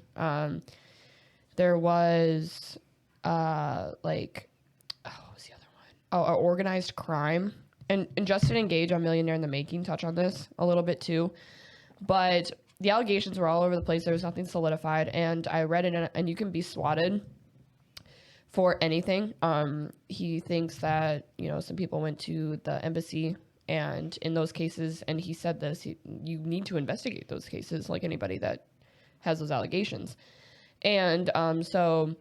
There was what was the other one? Oh, organized crime. And Justin and Gage on Millionaire in the Making touch on this a little bit too. But the allegations were all over the place. There was nothing solidified. And I read it, and you can be swatted for anything. He thinks that, some people went to the embassy, and in those cases, and he said this, you need to investigate those cases like anybody that has those allegations. And so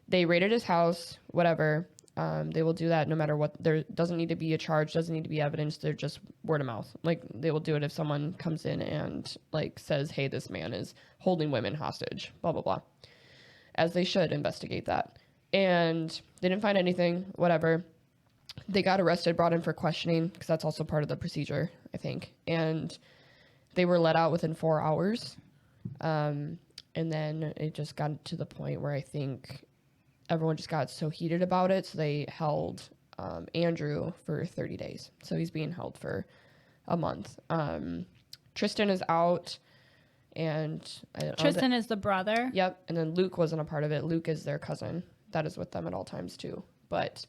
they raided his house, whatever. They will do that no matter what. There doesn't need to be a charge, doesn't need to be evidence. They're just word of mouth. Like, they will do it if someone comes in and says, hey, this man is holding women hostage, blah, blah, blah. As they should investigate that. And they didn't find anything, whatever. They got arrested, brought in for questioning, because that's also part of the procedure, I think. And they were let out within 4 hours. And then it just got to the point where I think everyone just got so heated about it. So they held Andrew for 30 days. So he's being held for a month. Tristan is out. And Tristan is the brother. Yep. And then Luke wasn't a part of it. Luke is their cousin. That is with them at all times too. But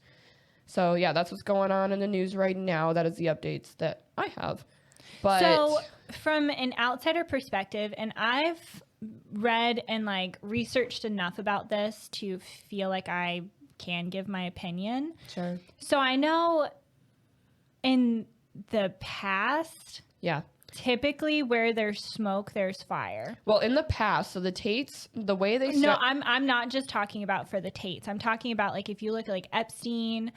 so, yeah, that's what's going on in the news right now. That is the updates that I have. But So from an outsider perspective, and I've read and researched enough about this to feel like I can give my opinion. sure. So I know in the past, Yeah. typically where there's smoke, there's fire. Well, in the past, so the Tates, the way they No, I'm not just talking about for the Tates. I'm talking about if you look at Epstein,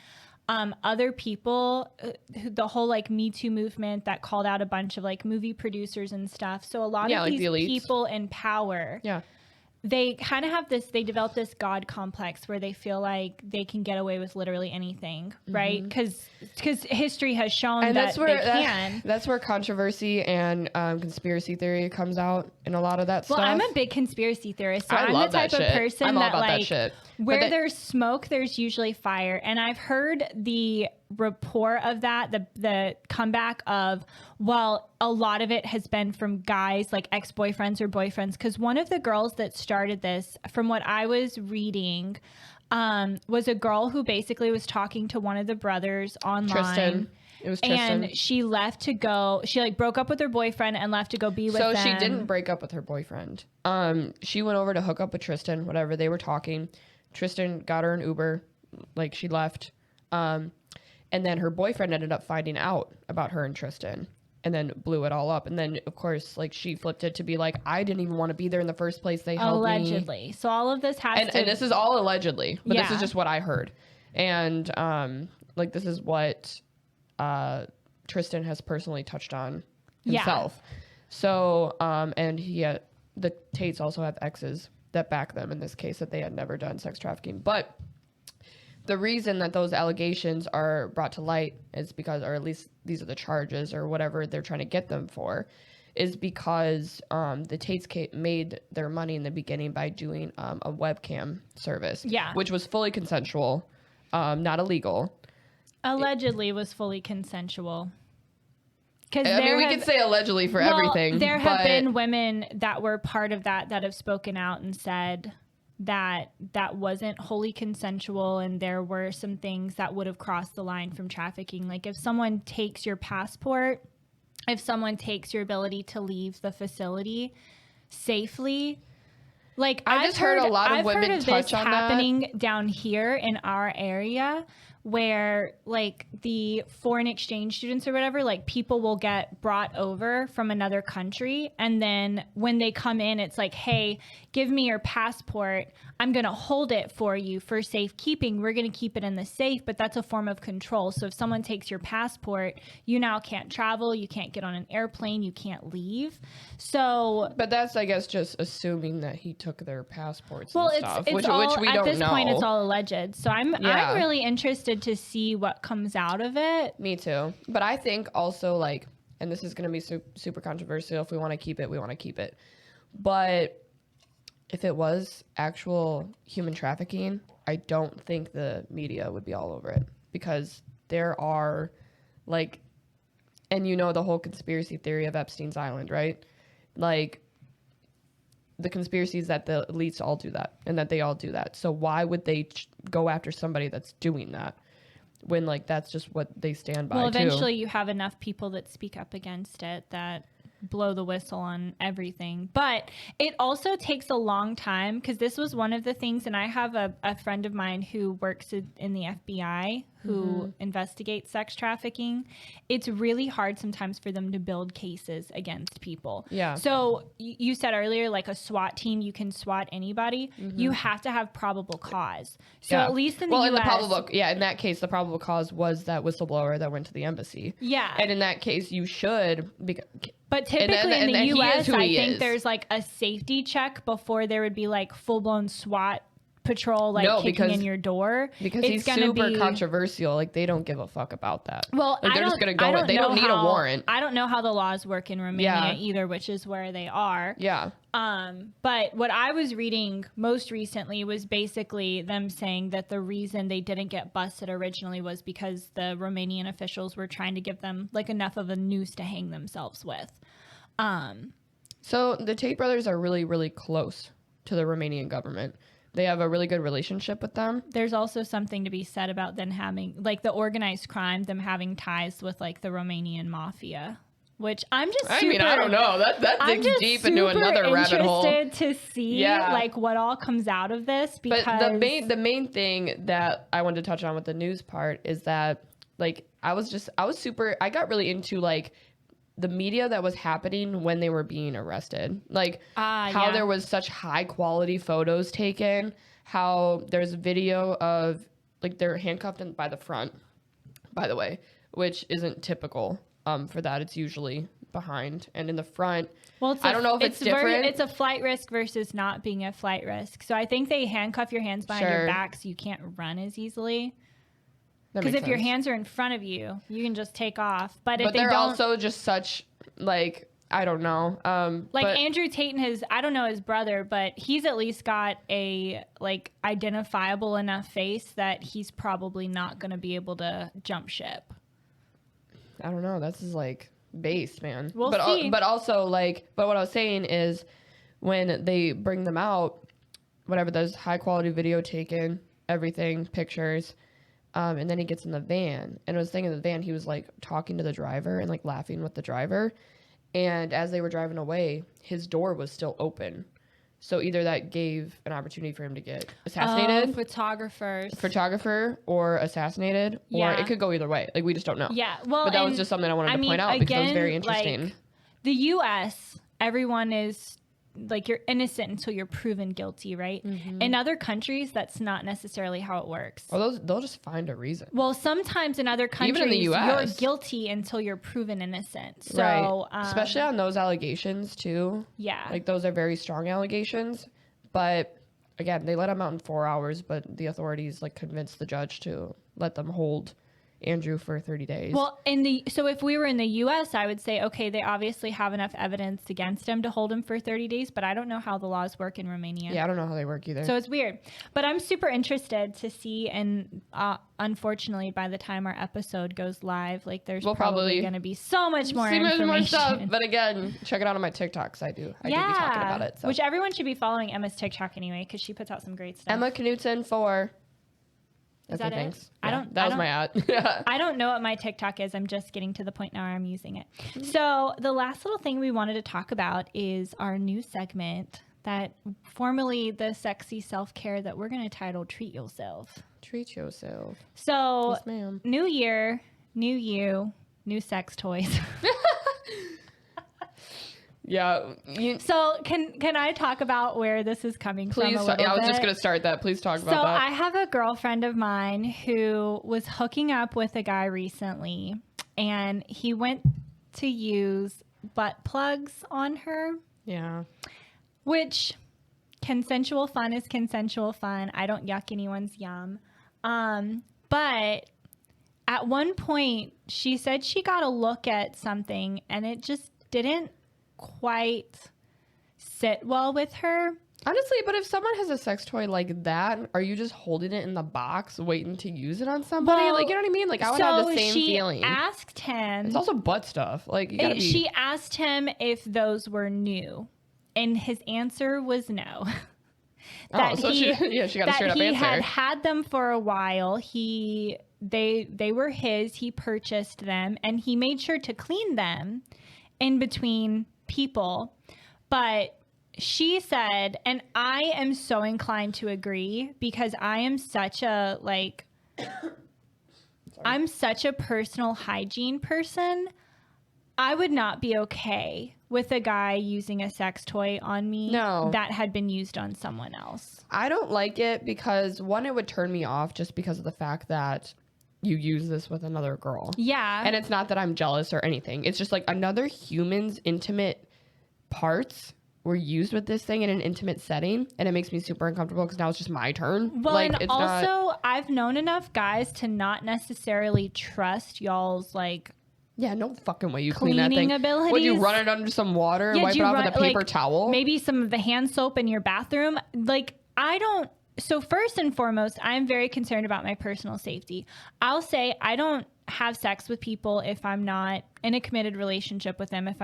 other people, the whole Me Too movement that called out a bunch of movie producers and stuff. So a lot of the these elites. people in power, Yeah. they kind of have this, they develop this God complex where they feel like they can get away with literally anything, right? Because history has shown And that that's where they can. that's where controversy and conspiracy theory comes out in a lot of that stuff. Well, I'm a big conspiracy theorist, so I I'm love the type that of shit. person I'm all that about that like shit. where there's smoke, there's usually fire. And I've heard the report of that, the comeback of, well, a lot of it has been from guys like ex-boyfriends or boyfriends. Because one of the girls that started this, from what I was reading, was a girl who basically was talking to one of the brothers online. Tristan. It was Tristan. And she left to go, she like broke up with her boyfriend and left to go be with them. So she didn't break up with her boyfriend. She went over to hook up with Tristan, whatever, they were talking. Tristan got her an Uber, like she left. And then her boyfriend ended up finding out about her and Tristan and then blew it all up. And then, of course, like she flipped it to be like, I didn't even want to be there in the first place. They helped me. Allegedly. So all of this has And this is all allegedly, but this Yeah. is just what I heard. And like this is what Tristan has personally touched on himself. Yeah. So, and the Tates also have exes that back them in this case that they had never done sex trafficking. But the reason that those allegations are brought to light is because, or at least these are the charges or whatever they're trying to get them for, is because the Tates made their money in the beginning by doing a webcam service, which was fully consensual, not illegal. Allegedly was fully consensual. I mean, we could say allegedly for everything. There have been women that were part of that have spoken out and said that wasn't wholly consensual, and there were some things that would have crossed the line from trafficking. Like if someone takes your passport, if someone takes your ability to leave the facility safely. Like I've just heard a lot of women touch on that happening down here in our area, where like the foreign exchange students or whatever, like people will get brought over from another country. And then when they come in, it's like, hey, give me your passport. I'm going to hold it for you for safekeeping. We're going to keep it in the safe, but that's a form of control. So if someone takes your passport, you now can't travel. You can't get on an airplane. You can't leave. So, but that's, I guess, just assuming that he took their passports and stuff, it's which all, we don't know. At this point, it's all alleged. So I'm really interested to see what comes out of it. Me too. But I think also like, and this is going to be super controversial. If we want to keep it, we want to keep it. But if it was actual human trafficking, I don't think the media would be all over it, because there are like, and you know, the whole conspiracy theory of Epstein's Island, right? Like the conspiracy is that the elites all do that and that they all do that. So why would they go after somebody that's doing that when like that's just what they stand by? Well, eventually you have enough people that speak up against it that blow the whistle on everything. But it also takes a long time, because this was one of the things, and I have a friend of mine who works in the FBI who investigates sex trafficking. It's really hard sometimes for them to build cases against people. Yeah. So you said earlier, like a SWAT team, you can SWAT anybody. You have to have probable cause. So at least in the US, in that case, the probable cause was that whistleblower that went to the embassy. Yeah. And in that case, you should. But typically in the US, I think is. there's like a safety check before there would be like full-blown SWAT patrol kicking in your door, because he's super controversial. Like they don't give a fuck about that. Well, like, they're just gonna go. They don't need a warrant. I don't know how the laws work in Romania either, which is where they are. Yeah. But what I was reading most recently was basically them saying that the reason they didn't get busted originally was because the Romanian officials were trying to give them like enough of a noose to hang themselves with. So the Tate brothers are really, really close to the Romanian government. They have a really good relationship with them. There's also something to be said about them having, like, the organized crime, them having ties with, like, the Romanian mafia, which I'm just I mean, I don't know. That digs deep into another rabbit hole. I'm interested to see, like, what all comes out of this, because... But the main thing that I wanted to touch on with the news part is that, like, I got really into, like, the media that was happening when they were being arrested, like how there was such high quality photos taken, how there's video of like they're handcuffed by the front, by the way, which isn't typical for that. It's usually behind, and in the front. Well, I don't know if it's different. It's a flight risk versus not being a flight risk. So I think they handcuff your hands behind your back so you can't run as easily. Because if your hands are in front of you, you can just take off. But if they're also just such, like, I don't know. Andrew Tate and I don't know his brother, but he's at least got a, like, identifiable enough face that he's probably not going to be able to jump ship. I don't know. That's just, like, based, man. We'll see. But also, like, but what I was saying is when they bring them out, whatever, there's high quality video taken, everything, pictures. And then he gets in the van, and I was thinking in the van, he was like talking to the driver and like laughing with the driver. And as they were driving away, his door was still open. So either that gave an opportunity for him to get assassinated. Photographer or assassinated. Or it could go either way. Like, we just don't know. Yeah. Well, but that was just something I wanted to point out because it was very interesting. Like, the U.S., everyone is like, you're innocent until you're proven guilty, right? Mm-hmm. In other countries, that's not necessarily how it works. Well, they'll just find a reason. Well, sometimes in other countries, even in the US, you're guilty until you're proven innocent. So, right. Especially on those allegations too. Yeah. Like, those are very strong allegations. But again, they let him out in 4 hours, but the authorities like convinced the judge to let them hold Andrew for 30 days. Well, so if we were in the U.S., I would say, okay, they obviously have enough evidence against him to hold him for 30 days, but I don't know how the laws work in Romania. Yeah, I don't know how they work either. So it's weird. But I'm super interested to see, and unfortunately, by the time our episode goes live, like, there's probably going to be so much more information. More stuff. But again, check it out on my TikTok, because I do be talking about it. So. Which everyone should be following Emma's TikTok anyway, because she puts out some great stuff. Emma Knutson 4. Is that it? Yeah, that was my ad. I don't know what my TikTok is. I'm just getting to the point now where I'm using it. So the last little thing we wanted to talk about is our new segment that formerly the sexy self-care that we're going to title Treat Yourself. Treat yourself. So yes, ma'am. New year, new you, new sex toys. Yeah. So can I talk about where this is coming from a little bit? I was just going to start that. Please talk about that. So I have a girlfriend of mine who was hooking up with a guy recently, and he went to use butt plugs on her. Yeah. Which, consensual fun is consensual fun. I don't yuck anyone's yum. But at one point, she said she got a look at something, and it just didn't quite sit well with her. Honestly, but if someone has a sex toy like that, are you just holding it in the box waiting to use it on somebody? Well, like, you know what I mean? Like, I would have the same feeling. She asked him. It's also butt stuff. Like, you gotta be... She asked him if those were new, and his answer was no. She got a straight up answer. He had them for a while. They were his. He purchased them, and he made sure to clean them in between people. But she said, and I am so inclined to agree, because I am such a I'm such a personal hygiene person. I would not be okay with a guy using a sex toy on me that had been used on someone else. I don't like it because, one, it would turn me off just because of the fact that you use this with another girl. Yeah. And it's not that I'm jealous or anything. It's just like another human's intimate parts were used with this thing in an intimate setting, and it makes me super uncomfortable because now it's just my turn. Well, like, and also I've known enough guys to not necessarily trust y'all's like... Yeah, no fucking way you clean that thing. Abilities. Would you run it under some water and wipe it off with a paper towel? Maybe some of the hand soap in your bathroom. Like, I don't... So first and foremost, I'm very concerned about my personal safety. I'll say I don't have sex with people if I'm not in a committed relationship with them, if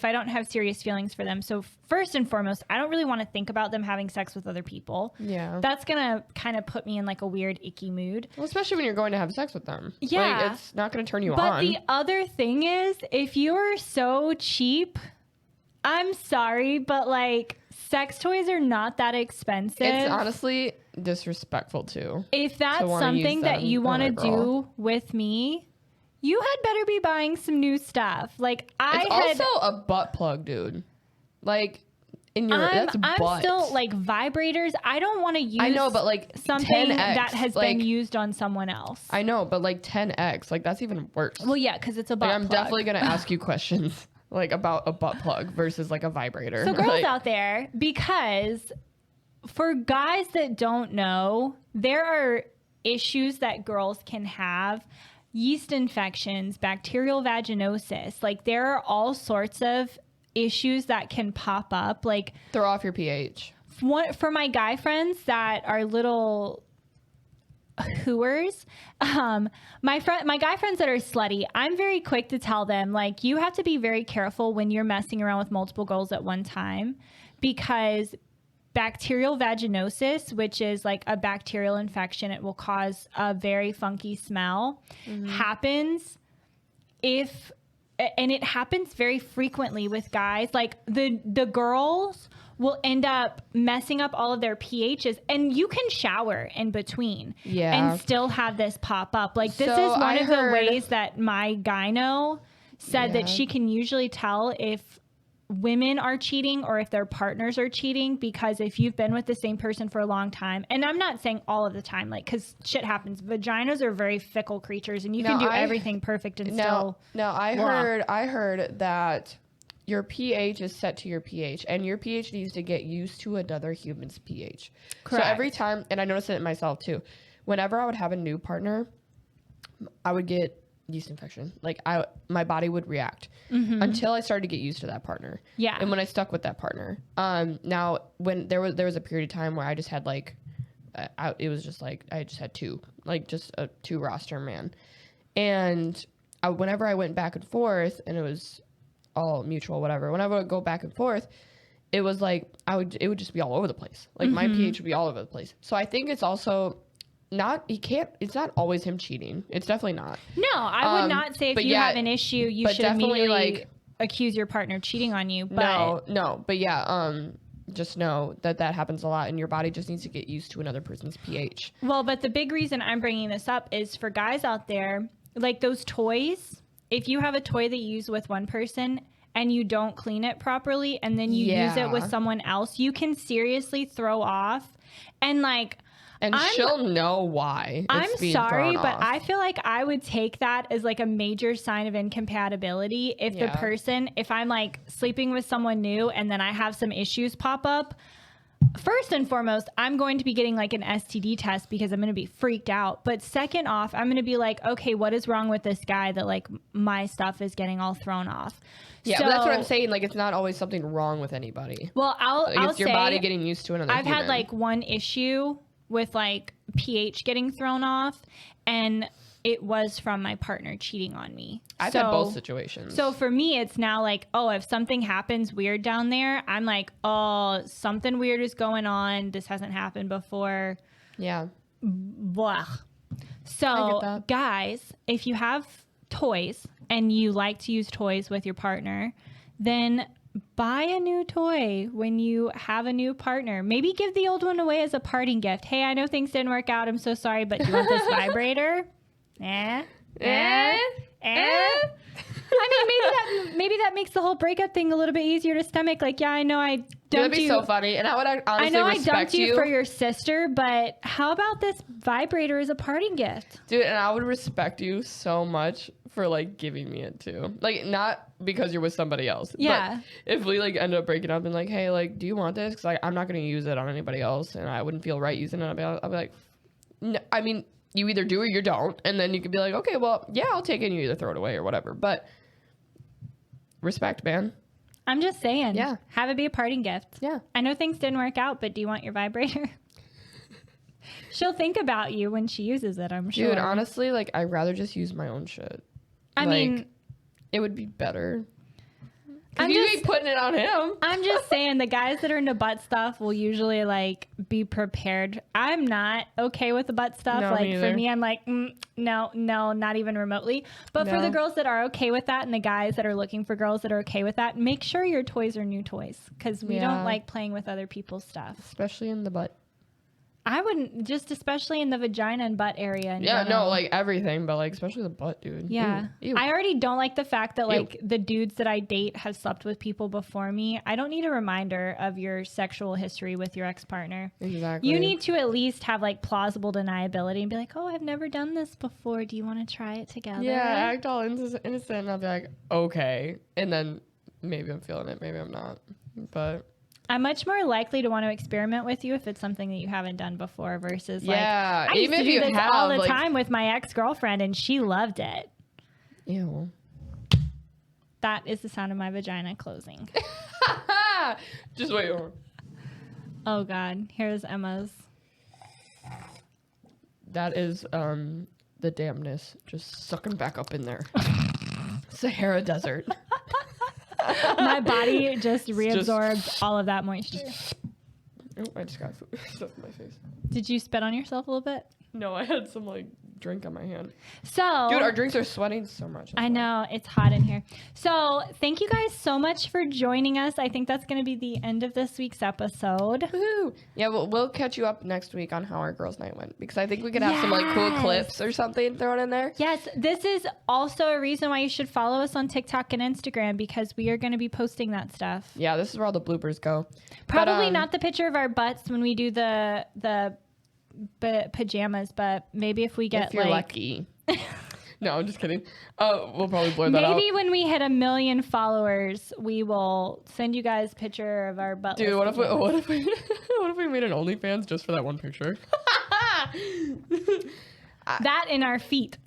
I don't have serious feelings for them. So first and foremost, I don't really want to think about them having sex with other people. Yeah. That's going to kind of put me in like a weird, icky mood. Well, especially when you're going to have sex with them. Yeah. Like, it's not going to turn you on. But the other thing is, if you're so cheap, I'm sorry, but like, sex toys are not that expensive. It's honestly disrespectful too. If that's something that you want to do with me, you had better be buying some new stuff. Like, it's also a butt plug, dude. Like, in your that's butt. I'm still like vibrators. I don't want to use. I know, but like something 10X, that has been used on someone else. I know, but like 10x, like that's even worse. Well, yeah, because it's a butt I'm plug. definitely gonna ask you questions like about a butt plug versus like a vibrator. So girls like, out there, because for guys that don't know, there are issues that girls can have. Yeast infections, bacterial vaginosis. Like there are all sorts of issues that can pop up. Like throw off your pH. For my guy friends that are little hooers, my guy friends that are slutty, I'm very quick to tell them, like, you have to be very careful when you're messing around with multiple girls at one time, because bacterial vaginosis, which is like a bacterial infection, it will cause a very funky smell, happens and it happens very frequently with guys. Like the girls will end up messing up all of their pHs, and you can shower in between and still have this pop up. Like this is one of the ways that my gyno said that she can usually tell if women are cheating or if their partners are cheating, because if you've been with the same person for a long time, and I'm not saying all of the time, like, because shit happens, vaginas are very fickle creatures, and you can do everything perfect and still. No, I heard that your pH is set to your pH, and your pH needs to get used to another human's pH. Correct. So every time, and I noticed it in myself too, whenever I would have a new partner, I would get yeast infection. Like my body would react until I started to get used to that partner. Yeah. And when I stuck with that partner, now when there was a period of time where I just had like, it was just like, I just had two roster man. And whenever I went back and forth, and it was all mutual, whatever, whenever I would go back and forth, it was like, it would just be all over the place. Like my pH would be all over the place. So I think it's also it's not always him cheating. It's definitely not. No, I would not say if you have an issue, you should immediately accuse your partner of cheating on you. But no. But yeah, just know that happens a lot, and your body just needs to get used to another person's pH. Well, but the big reason I'm bringing this up is for guys out there, like those toys, if you have a toy that you use with one person and you don't clean it properly, and then you use it with someone else, you can seriously throw off. And like, and she'll know why. I'm sorry, but I feel like I would take that as like a major sign of incompatibility if the person, if I'm like sleeping with someone new and then I have some issues pop up. First and foremost, I'm going to be getting like an STD test because I'm going to be freaked out. But second off, I'm going to be like, okay, what is wrong with this guy that like my stuff is getting all thrown off? Yeah, but that's what I'm saying. Like, it's not always something wrong with anybody. Well, I'll it's your body getting used to another human. I've had like one issue with like pH getting thrown off, and it was from my partner cheating on me. I've had both situations. So for me, it's now like, oh, if something happens weird down there, I'm like, oh, something weird is going on. This hasn't happened before. Yeah. Blah. So guys, if you have toys and you like to use toys with your partner, then buy a new toy when you have a new partner. Maybe give the old one away as a parting gift. Hey, I know things didn't work out. I'm so sorry, but do you want this vibrator? I mean, maybe that makes the whole breakup thing a little bit easier to stomach. Like, yeah, I know I dumped you. That'd be so funny. And I would honestly I know I respect dumped you for your sister, but how about this vibrator as a parting gift? Dude, and I would respect you so much for like giving me it too. Like, not because you're with somebody else. Yeah. But if we like end up breaking up and like, hey, like, do you want this? Because like, I'm not going to use it on anybody else, and I wouldn't feel right using it. I'll be like, no, I mean, you either do or you don't. And then you could be like, okay, well, yeah, I'll take it and you either throw it away or whatever. But respect, man. I'm just saying. Yeah. Have it be a parting gift. Yeah. I know things didn't work out, but do you want your vibrator? She'll think about you when she uses it, I'm sure. Dude, honestly, like, I'd rather just use my own shit. I mean, it would be better. You ain't putting it on him. I'm just saying, the guys that are into butt stuff will usually like be prepared. I'm not okay with the butt stuff. No, like for me, I'm like, no, not even remotely. But for the girls that are okay with that, and the guys that are looking for girls that are okay with that, make sure your toys are new toys, because we don't like playing with other people's stuff, especially in the butt. I wouldn't, just especially in the vagina and butt area. Yeah, no, like everything, but like especially the butt, dude. Yeah. Ew. I already don't like the fact that like the dudes that I date have slept with people before me. I don't need a reminder of your sexual history with your ex-partner. Exactly. You need to at least have like plausible deniability and be like, oh, I've never done this before. Do you want to try it together? Yeah, act all innocent and I'll be like, okay. And then maybe I'm feeling it, maybe I'm not. But I'm much more likely to want to experiment with you if it's something that you haven't done before versus yeah, I used even to if do you this have all the like, time with my ex-girlfriend and she loved it. ew. That is the sound of my vagina closing. Just wait. Oh God, here's Emma's. That is the damnness just sucking back up in there. Sahara Desert. My body just reabsorbed all of that moisture. Oh, I just got stuff in my face. Did you spit on yourself a little bit? No, I had some like drink on my hand. So, dude, our drinks are sweating so much. I know it's hot in here. So thank you guys so much for joining us. I think that's going to be the end of this week's episode. Woo-hoo. Yeah, we'll catch you up next week on how our girls' night went because I think we could have some like cool clips or something thrown in there. Yes, this is also a reason why you should follow us on TikTok and Instagram because we are going to be posting that stuff. Yeah, this is where all the bloopers go. Probably not the picture of our butts when we do the pajamas, but maybe if we get if you're lucky. No, I'm just kidding. We'll probably blur that out. Maybe when we hit 1 million followers, we will send you guys a picture of our butt. Dude, what if we made an OnlyFans just for that one picture? That in our feet.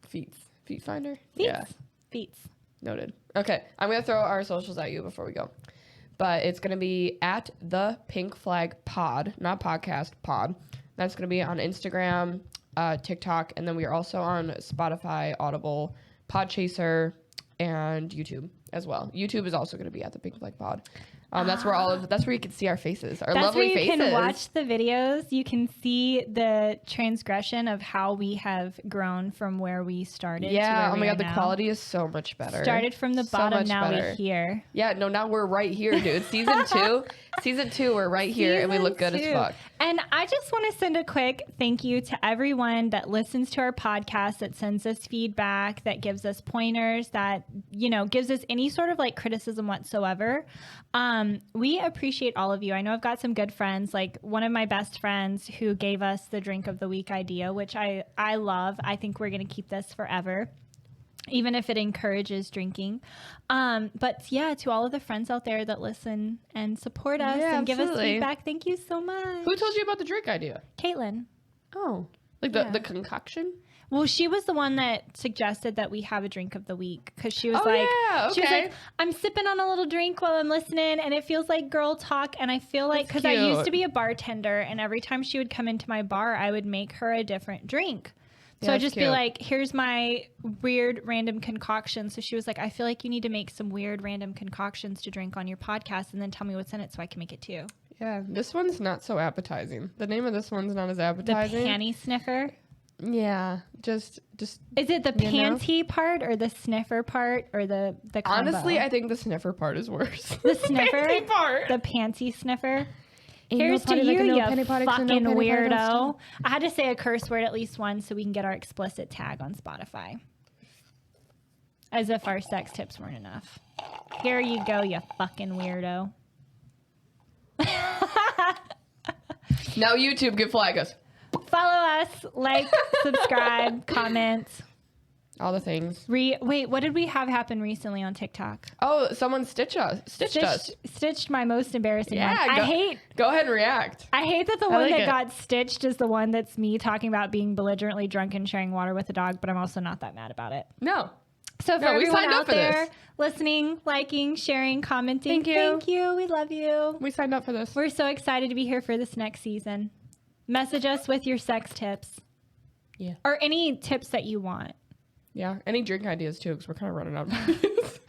Feet finder? Feet. Yeah. Feet. Noted. Okay, I'm going to throw our socials at you before we go. But it's going to be at the Pink Flag Pod, not podcast, pod. That's going to be on Instagram, TikTok, and then we are also on Spotify, Audible, Podchaser, and YouTube as well. YouTube is also going to be at the Pink Flag Pod. That's where you can see our faces, our lovely faces. That's where you can watch the videos. You can see the transgression of how we have grown from where we started. Yeah. To Oh my God, the now. quality is so much better. Started from the bottom, now we're here. Yeah. No, now we're right here, dude. Season 2, we're right here, and we look good as fuck. And I just want to send a quick thank you to everyone that listens to our podcast, that sends us feedback, that gives us pointers, that, gives us any sort of like criticism whatsoever. We appreciate all of you. I know I've got some good friends, like one of my best friends who gave us the drink of the week idea, which I love. I think we're going to keep this forever, even if it encourages drinking. But yeah, to all of the friends out there that listen and support us and give us feedback, thank you so much. Who told you about the drink idea? Caitlin. Oh, like the concoction? Well, she was the one that suggested that we have a drink of the week because she was she was like, I'm sipping on a little drink while I'm listening and it feels like girl talk. And I feel like, because I used to be a bartender and every time she would come into my bar, I would make her a different drink. So I'd just be like, here's my weird random concoction. So she was like, I feel like you need to make some weird random concoctions to drink on your podcast and then tell me what's in it so I can make it too. Yeah, this one's not so appetizing. The name of this one's not as appetizing. The panty sniffer? Yeah, just. Is it the panty part or the sniffer part or the combo? Honestly, I think the sniffer part is worse. The sniffer? Panty part. The panty sniffer? Ain't Here's no to you, no you fucking no weirdo. I had to say a curse word at least once so we can get our explicit tag on Spotify. As if our sex tips weren't enough. Here you go, you fucking weirdo. Now YouTube can flag us. Follow us, like, subscribe, comment. All the things. Wait, what did we have happen recently on TikTok? Oh, someone stitched us. Stitched my most embarrassing one. Go ahead and react. I hate that the one that got stitched is the one that's me talking about being belligerently drunk and sharing water with a dog, but I'm also not that mad about it. No. So for everyone out there this. listening, liking, sharing, commenting, thank you. We love you. We signed up for this. We're so excited to be here for this next season. Message us with your sex tips. Yeah. Or any tips that you want. Yeah. Any drink ideas too, because we're kind of running out of ideas.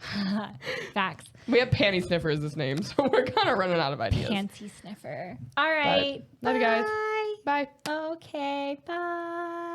Facts. We have Panty Sniffer as this name, so we're kind of running out of ideas. Panty sniffer. All right. Love you guys. Bye. Bye. Okay. Bye.